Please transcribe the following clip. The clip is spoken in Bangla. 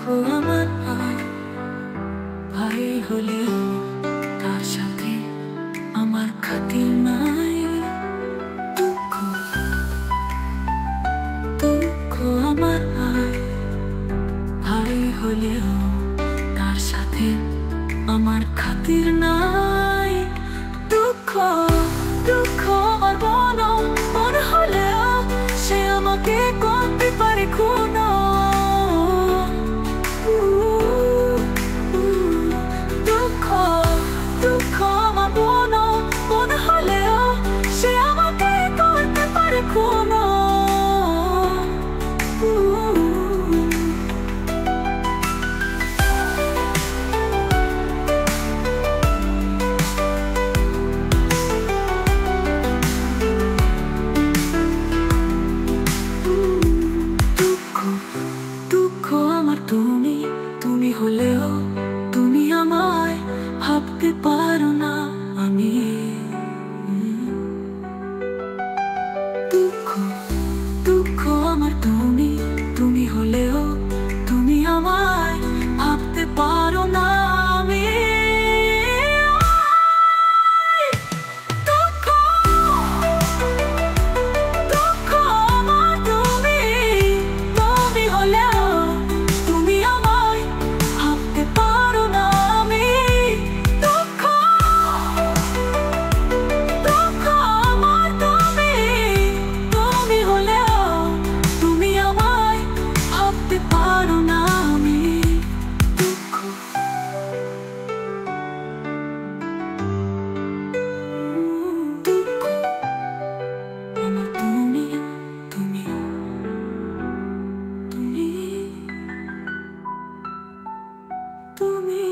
আমার ভাই হলেও তার সাথে আমার খাতির নাই। দুঃখ দুঃখ আমার ভাই হলেও তার সাথে আমার খাতির নাই। দুঃখ দুঃখ আমার মন হলেও সে আমাকে করতে পারে খুনো। দুঃখ দুঃখ আমার মন হলেও সে আমাকে করতে পারে খুনো। তুমি হলেও তুমি আমায় ভাবতে পারো না আমি। দুঃখ দুঃখ আমার তুমি হলেও তুমি আমায় ভাবতে পারো না আমি। দুঃখ দুঃখ আমার তুমি হলেও তুমি আমায় ভাবতে পারো না আমি। দুঃখ দুঃখ আমার তুমি হলেও তুমি আমায় ভাবতে পারো না আমি। দুঃখ দুঃখ আমার তুমি তুমি